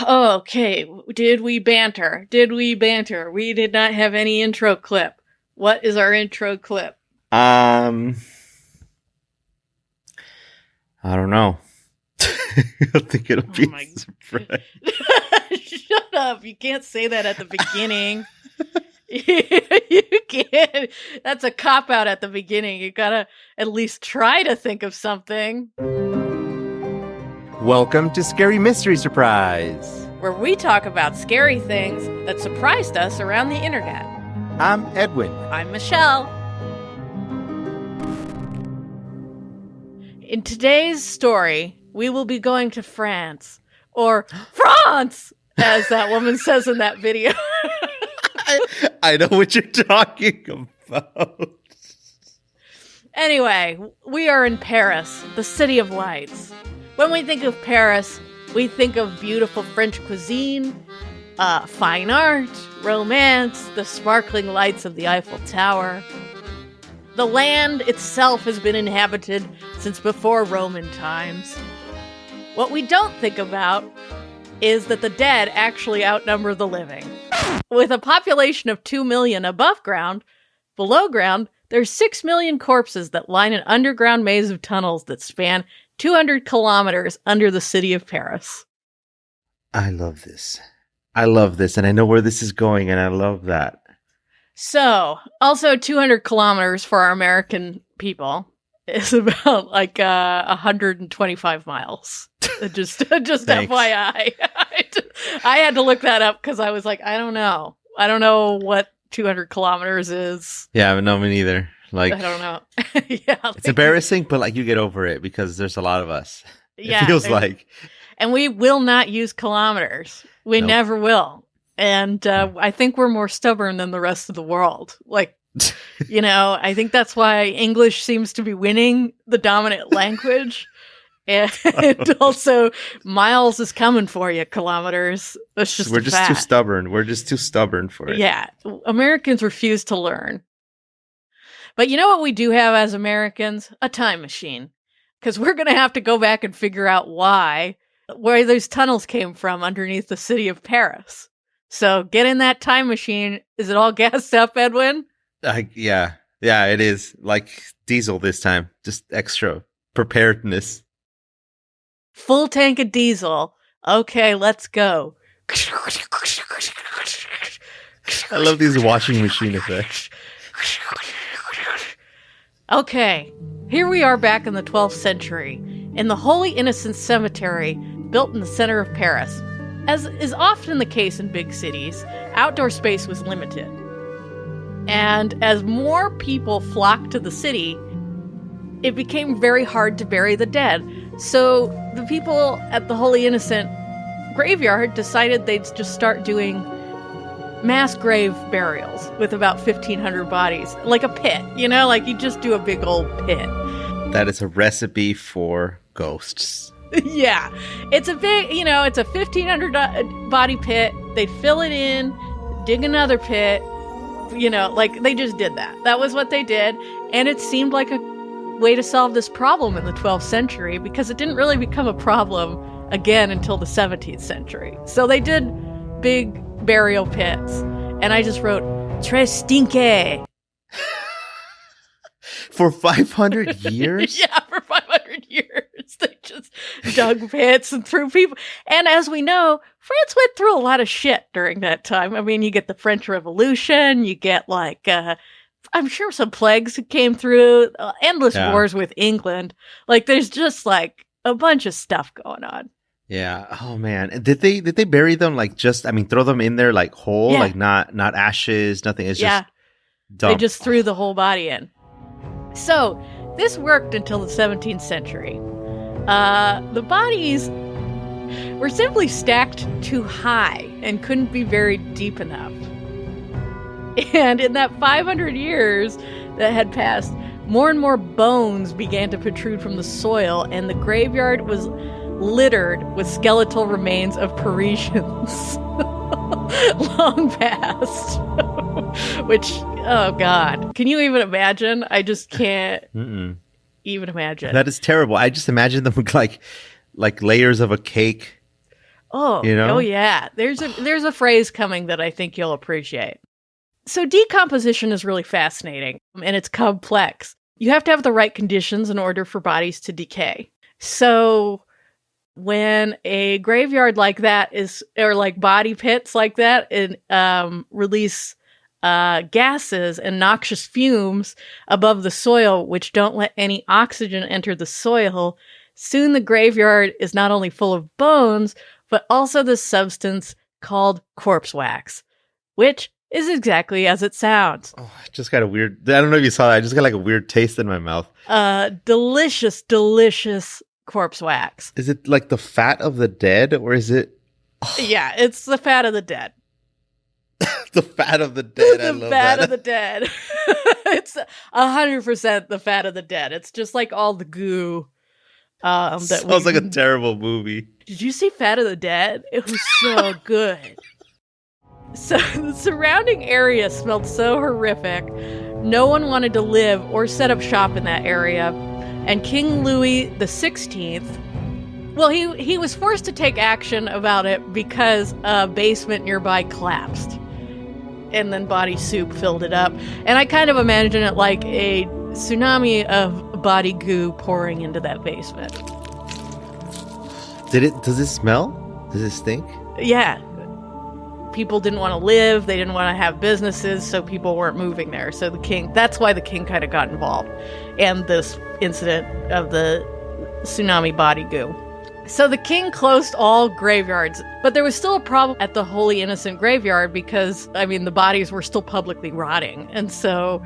Okay, did we banter? Did we banter? We did not have any intro clip. What is our intro clip? I don't know. I think it'll be a surprise. Shut up. You can't say that at the beginning. You can't. That's a cop-out at the beginning. You gotta at least try to think of something. Welcome to Scary Mystery Surprise, where we talk about scary things that surprised us around the internet. I'm Edwin. I'm Michelle. In today's story, we will be going to France. Or France! As that woman says in that video. I know what you're talking about. Anyway, we are in Paris, the city of lights. When we think of Paris, we think of beautiful French cuisine, fine art, romance, the sparkling lights of the Eiffel Tower. The land itself has been inhabited since before Roman times. What we don't think about is that the dead actually outnumber the living. With a population of 2 million above ground, below ground, there's 6 million corpses that line an underground maze of tunnels that span 200 kilometers under the city of Paris. I love this. And I know where this is going, and I love that. So, also 200 kilometers for our American people is about like 125 miles. Just FYI. I had to look that up because I was like, I don't know. I don't know what 200 kilometers is. Yeah, no, me neither. Like, I don't know. It's embarrassing, but like you get over it because there's a lot of us. It feels like. And we will not use kilometers. We never will. And I think we're more stubborn than the rest of the world. Like, I think that's why English seems to be winning the dominant language. And also, miles is coming for you, kilometers. That's just We're just too stubborn. We're just too stubborn for it. Yeah. Americans refuse to learn. But you know what we do have as Americans? A time machine. Because we're going to have to go back and figure out where those tunnels came from underneath the city of Paris. So get in that time machine. Is it all gassed up, Edwin? Yeah, it is. Like diesel this time. Just extra preparedness. Full tank of diesel. Okay, let's go. I love these washing machine effects. Okay, here we are back in the 12th century, in the Holy Innocents Cemetery, built in the center of Paris. As is often the case in big cities, outdoor space was limited. And as more people flocked to the city, it became very hard to bury the dead. So the people at the Holy Innocent graveyard decided they'd just start doing mass grave burials with about 1,500 bodies. Like a pit, like you just do a big old pit. That is a recipe for ghosts. Yeah. It's a big, it's a 1,500 body pit. They fill it in, dig another pit, like they just did that. That was what they did. And it seemed like a way to solve this problem in the 12th century because it didn't really become a problem again until the 17th century. So they did big burial pits. And I just wrote, Très stinky. For 500 years? Yeah, for 500 years. They just dug pits and threw people. And as we know, France went through a lot of shit during that time. I mean, you get the French Revolution, you get I'm sure some plagues came through, endless wars with England. Like, there's just a bunch of stuff going on. Yeah. Oh man. Did they bury them throw them in there whole, not ashes, nothing. It's just dumped. They just threw the whole body in. So this worked until the 17th century. The bodies were simply stacked too high and couldn't be buried deep enough. And in that 500 years that had passed, more and more bones began to protrude from the soil, and the graveyard was littered with skeletal remains of Parisians long past. Which, oh God, can you even imagine? I just can't even imagine. That is terrible. I just imagine them like layers of a cake Oh, You oh know? yeah. There's a phrase coming that I think you'll appreciate. So decomposition is really fascinating and it's complex. You have to have the right conditions in order for bodies to decay. So when a graveyard like that is, or like body pits like that, release gases and noxious fumes above the soil, which don't let any oxygen enter the soil, soon the graveyard is not only full of bones, but also this substance called corpse wax, which is exactly as it sounds. Oh, I just got a weird. I don't know if you saw that. I just got like a weird taste in my mouth. Delicious, delicious corpse wax. Is it like the fat of the dead, or is it? Yeah, it's the fat of the dead. The fat of the dead. I love The fat that. of the dead. It's 100% the fat of the dead. It's just like all the goo. That Sounds like a terrible movie. Did you see Fat of the Dead? It was so good. So the surrounding area smelled so horrific, no one wanted to live or set up shop in that area. And King Louis XVI, well, he was forced to take action about it because a basement nearby collapsed. And then body soup filled it up. And I kind of imagine it like a tsunami of body goo pouring into that basement. Does it smell? Does it stink? Yeah. People didn't want to live, they didn't want to have businesses, so people weren't moving there. So that's why the king kind of got involved. And this incident of the tsunami body goo. So the king closed all graveyards, but there was still a problem at the Holy Innocent graveyard because, the bodies were still publicly rotting. And so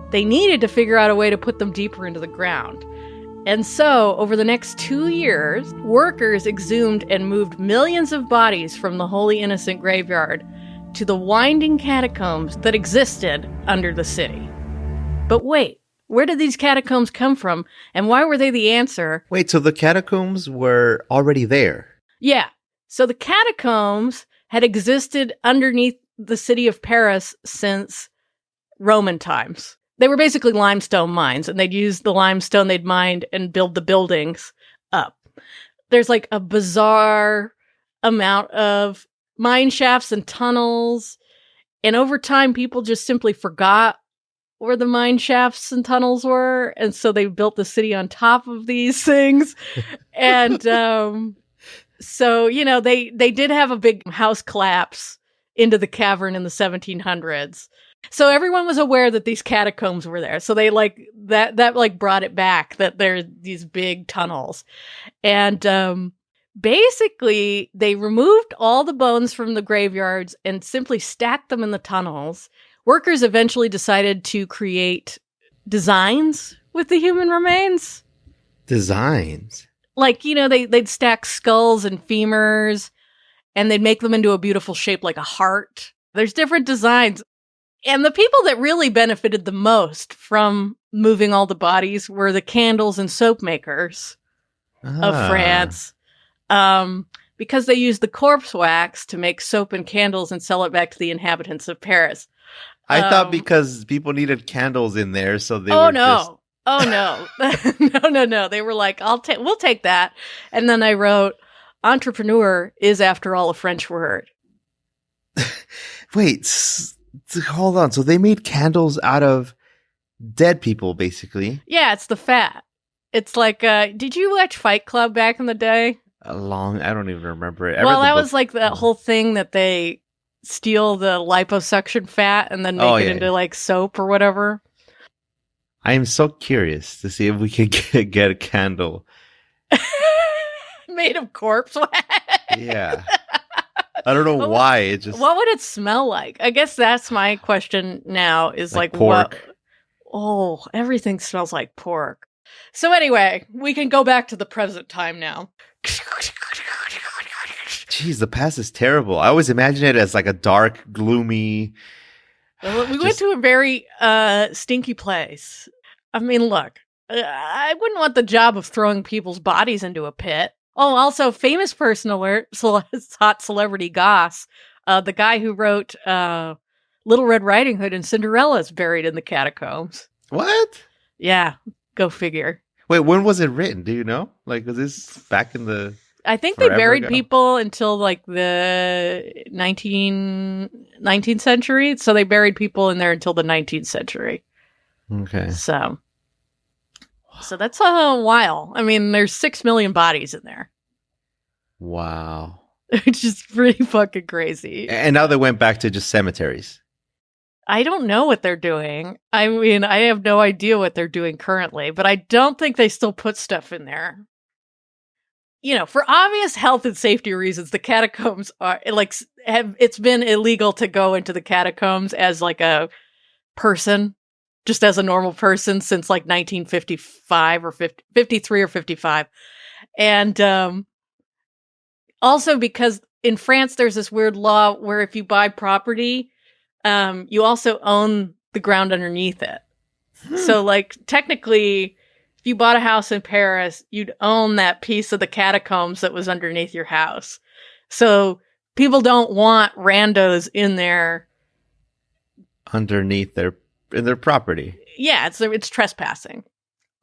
they needed to figure out a way to put them deeper into the ground. And so, over the next 2 years, workers exhumed and moved millions of bodies from the Holy Innocent graveyard to the winding catacombs that existed under the city. But wait, where did these catacombs come from, and why were they the answer? Wait, so the catacombs were already there? Yeah. So the catacombs had existed underneath the city of Paris since Roman times. They were basically limestone mines, and they'd use the limestone they'd mined and build the buildings up. There's like a bizarre amount of mine shafts and tunnels, and over time, people just simply forgot where the mine shafts and tunnels were, and so they built the city on top of these things. And so, they did have a big house collapse into the cavern in the 1700s. So everyone was aware that these catacombs were there. So they that brought it back that there are these big tunnels. And basically they removed all the bones from the graveyards and simply stacked them in the tunnels. Workers eventually decided to create designs with the human remains. Designs? Like, they'd stack skulls and femurs and they'd make them into a beautiful shape like a heart. There's different designs. And the people that really benefited the most from moving all the bodies were the candles and soap makers of France, because they used the corpse wax to make soap and candles and sell it back to the inhabitants of Paris. I thought because people needed candles in there, so they Oh no. No. They were like, we'll take that. And then I wrote, entrepreneur is after all a French word. Wait, hold on. So they made candles out of dead people, basically. Yeah, it's the fat. It's like, did you watch Fight Club back in the day? I don't even remember it. Well, that was like that whole thing that they steal the liposuction fat and then make it into like soap or whatever. I am so curious to see if we could get a candle made of corpse wax. Yeah. I don't know why. It just. What would it smell like? I guess that's my question now. Is like pork. Everything smells like pork. So anyway, we can go back to the present time now. Jeez, the past is terrible. I always imagine it as like a dark, gloomy. Well, we went to a very stinky place. I mean, look, I wouldn't want the job of throwing people's bodies into a pit. Oh, also, famous person alert, hot celebrity goss. The guy who wrote Little Red Riding Hood and Cinderella is buried in the catacombs. What? Yeah, go figure. Wait, when was it written? Do you know? Like, was this back in the... I think they buried people until like the 19th century. So they buried people in there until the 19th century. Okay. So that's a while. I mean, there's 6 million bodies in there. Wow. It's just pretty fucking crazy. And now they went back to just cemeteries. I don't know what they're doing. I mean, I have no idea what they're doing currently, but I don't think they still put stuff in there. You know, for obvious health and safety reasons, the catacombs are like it's been illegal to go into the catacombs as like a person, just as a normal person since like 1955 or 53 or 55. And also because in France, there's this weird law where if you buy property, you also own the ground underneath it. So like technically, if you bought a house in Paris, you'd own that piece of the catacombs that was underneath your house. So people don't want randos in there underneath their property. Yeah, it's trespassing.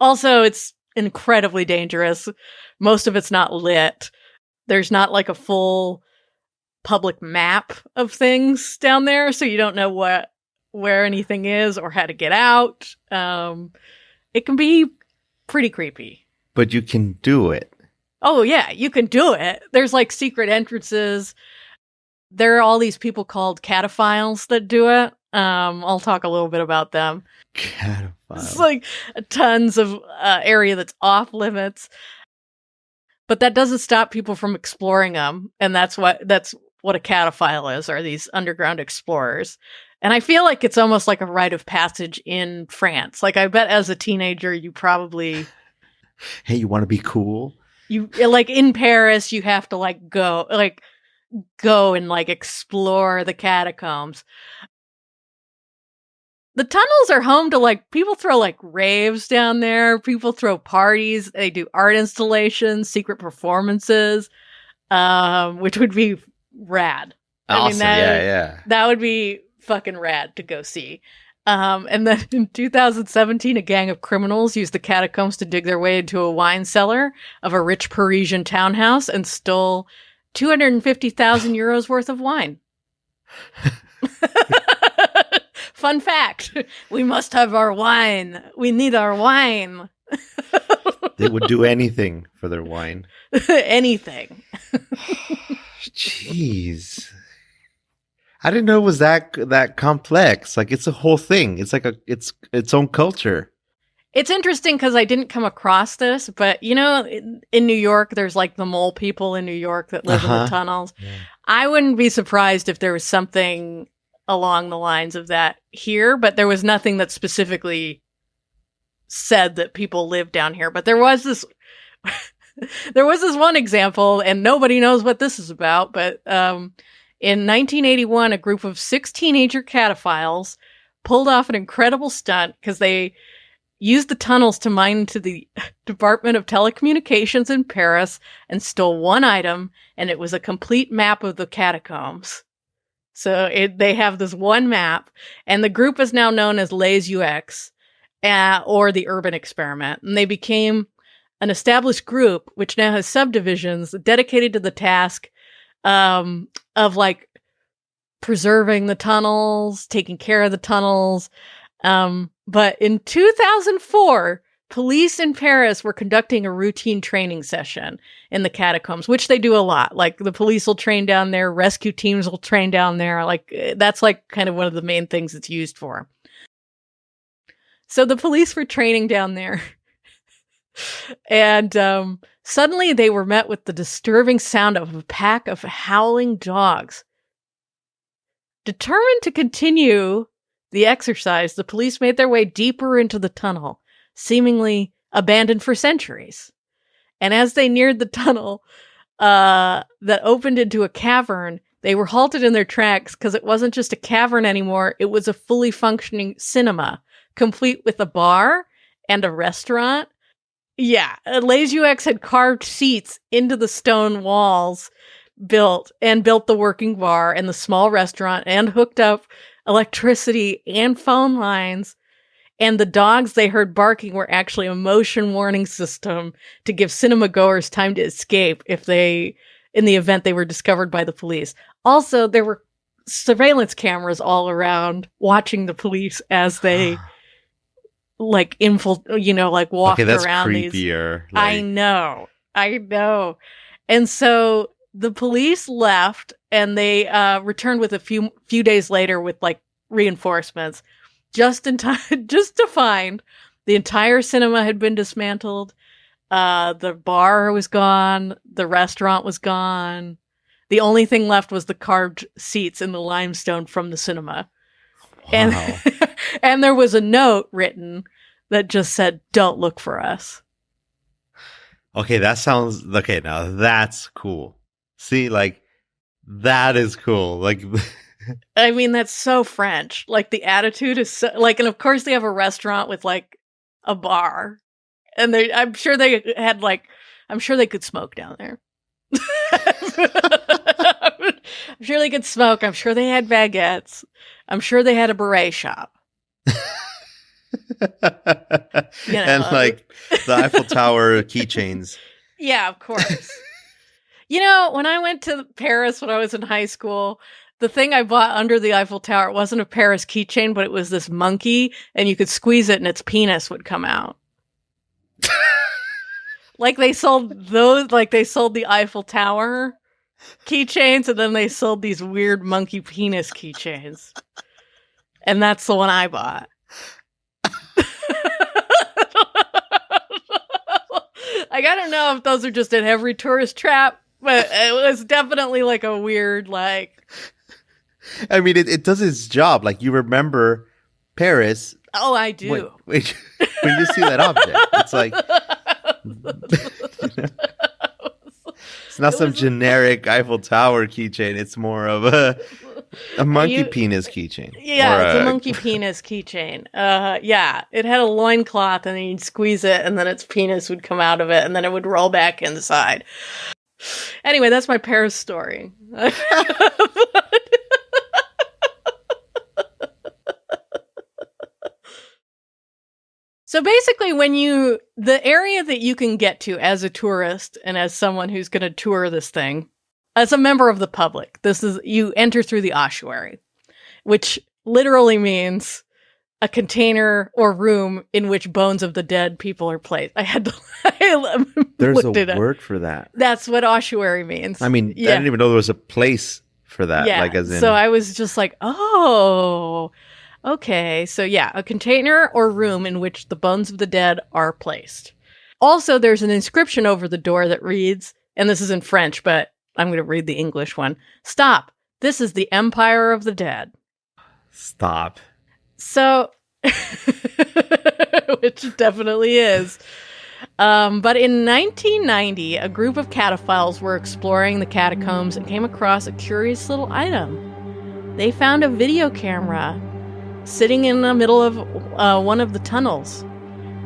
Also, it's incredibly dangerous. Most of it's not lit. There's not like a full public map of things down there, so you don't know where anything is or how to get out. It can be pretty creepy. But you can do it. Oh, yeah, you can do it. There's like secret entrances. There are all these people called cataphiles that do it. I'll talk a little bit about them. Cataphiles. It's like tons of area that's off limits. But that doesn't stop people from exploring them. And that's what a cataphile is, are these underground explorers. And I feel like it's almost like a rite of passage in France. Like, I bet as a teenager, you probably... Hey, you want to be cool? You like in Paris, you have to like go and like explore the catacombs. The tunnels are home to like people throw like raves down there. People throw parties. They do art installations, secret performances, which would be rad. Awesome. That would be fucking rad to go see. And then in 2017, a gang of criminals used the catacombs to dig their way into a wine cellar of a rich Parisian townhouse and stole 250,000 euros worth of wine. Fun fact. We must have our wine. We need our wine. They would do anything for their wine. Anything. Jeez. I didn't know it was that complex. Like, it's a whole thing. It's like its own culture. It's interesting because I didn't come across this, but you know, in New York, there's like the mole people in New York that live in the tunnels. Yeah. I wouldn't be surprised if there was something along the lines of that here, but there was nothing that specifically said that people live down here. But there was this one example, and nobody knows what this is about, but in 1981, a group of 6 teenager cataphiles pulled off an incredible stunt because they used the tunnels to mine into the Department of Telecommunications in Paris and stole one item, and it was a complete map of the catacombs. So they have this one map, and the group is now known as Les UX, or the Urban Experiment, and they became an established group, which now has subdivisions dedicated to the task of like preserving the tunnels, taking care of the tunnels. But in 2004, police in Paris were conducting a routine training session in the catacombs, which they do a lot. Like the police will train down there, rescue teams will train down there. Like that's like kind of one of the main things it's used for. So the police were training down there. And suddenly they were met with the disturbing sound of a pack of howling dogs. Determined to continue the exercise, the police made their way deeper into the tunnel, seemingly abandoned for centuries. And as they neared the tunnel that opened into a cavern, they were halted in their tracks because it wasn't just a cavern anymore. It was a fully functioning cinema, complete with a bar and a restaurant. Yeah, Les UX had carved seats into the stone walls, built the working bar and the small restaurant, and hooked up electricity and phone lines. And the dogs they heard barking were actually a motion warning system to give cinema goers time to escape in the event they were discovered by the police. Also, there were surveillance cameras all around watching the police as they walked that's around creepier. these. I know. And so the police left, and they returned with a few days later with like reinforcements, just in time, just to find the entire cinema had been dismantled. The bar was gone. The restaurant was gone. The only thing left was the carved seats in the limestone from the cinema. Wow. And there was a note written that just said, "Don't look for us." Okay, now that's cool. See, like, that is cool. Like, I mean, that's so French. Like, the attitude is so, like, and of course they have a restaurant with like a bar, and I'm sure they could smoke down there. I'm sure they could smoke. I'm sure they had baguettes. I'm sure they had a beret shop. And like the Eiffel Tower keychains. Yeah, of course. When I went to Paris when I was in high school, the thing I bought under the Eiffel Tower, it wasn't a Paris keychain, but it was this monkey, and you could squeeze it and its penis would come out. Like they sold the Eiffel Tower keychains, and then they sold these weird monkey penis keychains. And that's the one I bought. Like, I don't know if those are just in every tourist trap, but it was definitely like a weird, like... I mean, it does its job. Like, you remember Paris. Oh, I do. When you see that object, it's like... It's not some generic Eiffel Tower keychain. It's more of a monkey penis keychain. Yeah, it's a monkey penis keychain. Yeah, it had a loincloth, and then you'd squeeze it, and then its penis would come out of it, and then it would roll back inside. Anyway, that's my Paris story. So basically, the area that you can get to as a tourist and as someone who's going to tour this thing, as a member of the public, you enter through the ossuary, which literally means a container or room in which bones of the dead people are placed. There's a word for that. That's what ossuary means. I mean, yeah. I didn't even know there was a place for that. Yeah. Like, as in... So I was just like, oh... Okay, so yeah, a container or room in which the bones of the dead are placed. Also, there's an inscription over the door that reads, and this is in French, but I'm going to read the English one. "Stop. This is the Empire of the Dead." Stop. So, which it definitely is. But in 1990, a group of cataphiles were exploring the catacombs and came across a curious little item. They found a video camera sitting in the middle of one of the tunnels.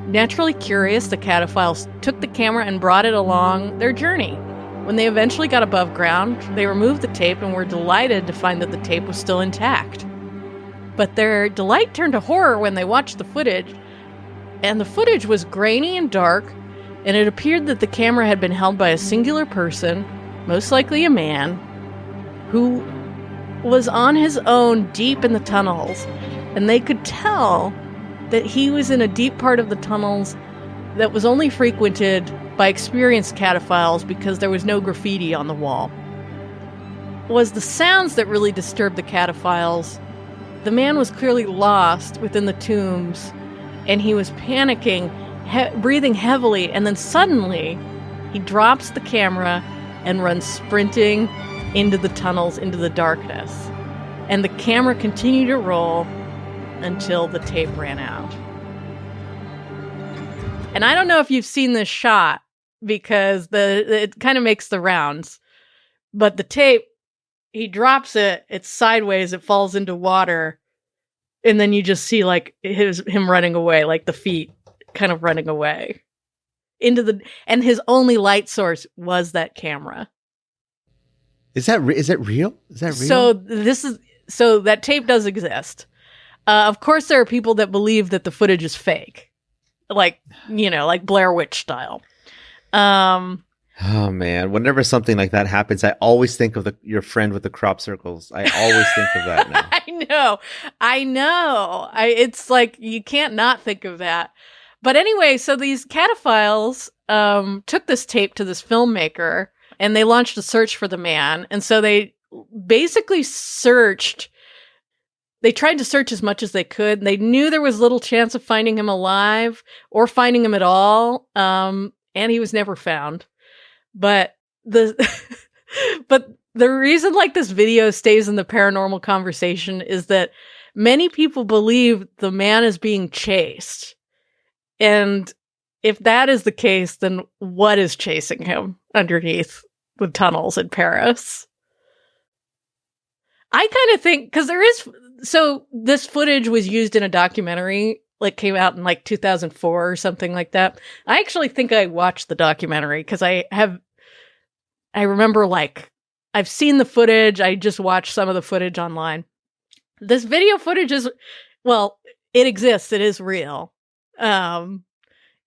Naturally curious, the cataphiles took the camera and brought it along their journey. When they eventually got above ground, they removed the tape and were delighted to find that the tape was still intact. But their delight turned to horror when they watched the footage, and the footage was grainy and dark, and it appeared that the camera had been held by a singular person, most likely a man, who was on his own deep in the tunnels. And they could tell that he was in a deep part of the tunnels that was only frequented by experienced cataphiles because there was no graffiti on the wall. It was the sounds that really disturbed the cataphiles. The man was clearly lost within the tombs, and he was panicking, breathing heavily, and then suddenly he drops the camera and runs sprinting into the tunnels, into the darkness. And the camera continued to roll until the tape ran out. And I don't know if you've seen this shot, because it kind of makes the rounds. But the tape, he drops it, it's sideways, it falls into water, and then you just see like him running away, like the feet kind of running away. And his only light source was that camera. Is that real? Is that real? So that tape does exist. Of course, there are people that believe that the footage is fake. Like, like Blair Witch style. Oh man, whenever something like that happens, I always think of your friend with the crop circles. I always think of that now. I know. It's like you can't not think of that. But anyway, so these cataphiles took this tape to this filmmaker, and they launched a search for the man. And so they basically searched. They tried to search as much as they could. And they knew there was little chance of finding him alive or finding him at all. And he was never found. But the reason like this video stays in the paranormal conversation is that many people believe the man is being chased. And if that is the case, then what is chasing him underneath the tunnels in Paris? I kind of think, because so this footage was used in a documentary, like came out in like 2004 or something like that. I actually think I watched the documentary because I remember like I've seen the footage. I just watched some of the footage online. This video footage it exists. It is real.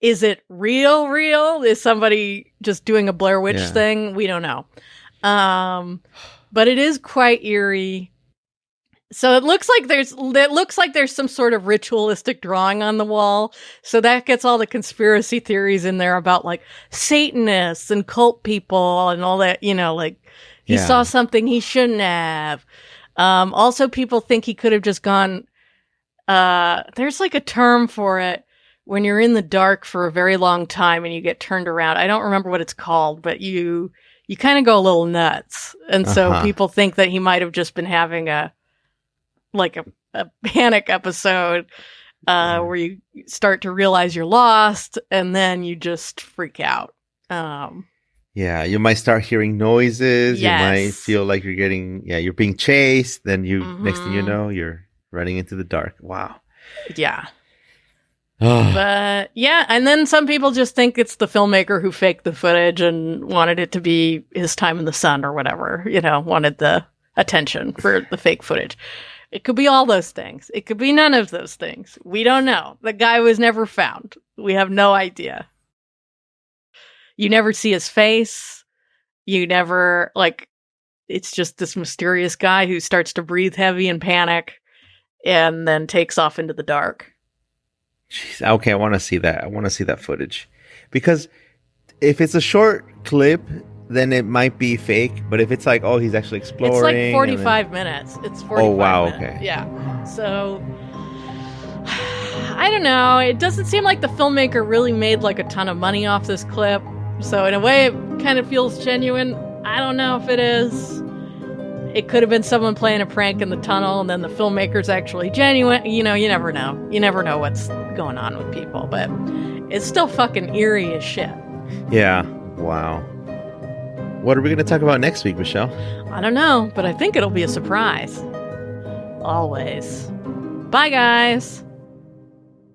Is it real? Is somebody just doing a Blair Witch thing? We don't know. But it is quite eerie. So it looks like there's some sort of ritualistic drawing on the wall. So that gets all the conspiracy theories in there about like Satanists and cult people and all that, like he saw something he shouldn't have. Also people think he could have just gone, there's like a term for it when you're in the dark for a very long time and you get turned around. I don't remember what it's called, but you kind of go a little nuts. And so people think that he might have just been having a panic episode where you start to realize you're lost and then you just freak out. You might start hearing noises. Yes. You might feel like you're being chased. Then next thing you know, you're running into the dark. Wow. Yeah. But and then some people just think it's the filmmaker who faked the footage and wanted it to be his time in the sun or whatever, wanted the attention for the fake footage. It could be all those things. It could be none of those things. We don't know. The guy was never found. We have no idea. You never see his face. You never, it's just this mysterious guy who starts to breathe heavy and panic and then takes off into the dark. Jeez, okay, I want to see that. I want to see that footage. Because if it's a short clip, then it might be fake. But if it's like, he's actually exploring. It's like 45 minutes. It's 45 Oh, wow, minutes. okay. Yeah. So, I don't know. It doesn't seem like the filmmaker really made like a ton of money off this clip. So, in a way, it kind of feels genuine. I don't know if it is. It could have been someone playing a prank in the tunnel, and then the filmmaker's actually genuine. You never know. You never know what's going on with people, but it's still fucking eerie as shit. Yeah. Wow. What are we going to talk about next week, Michelle? I don't know, but I think it'll be a surprise. Always. Bye, guys.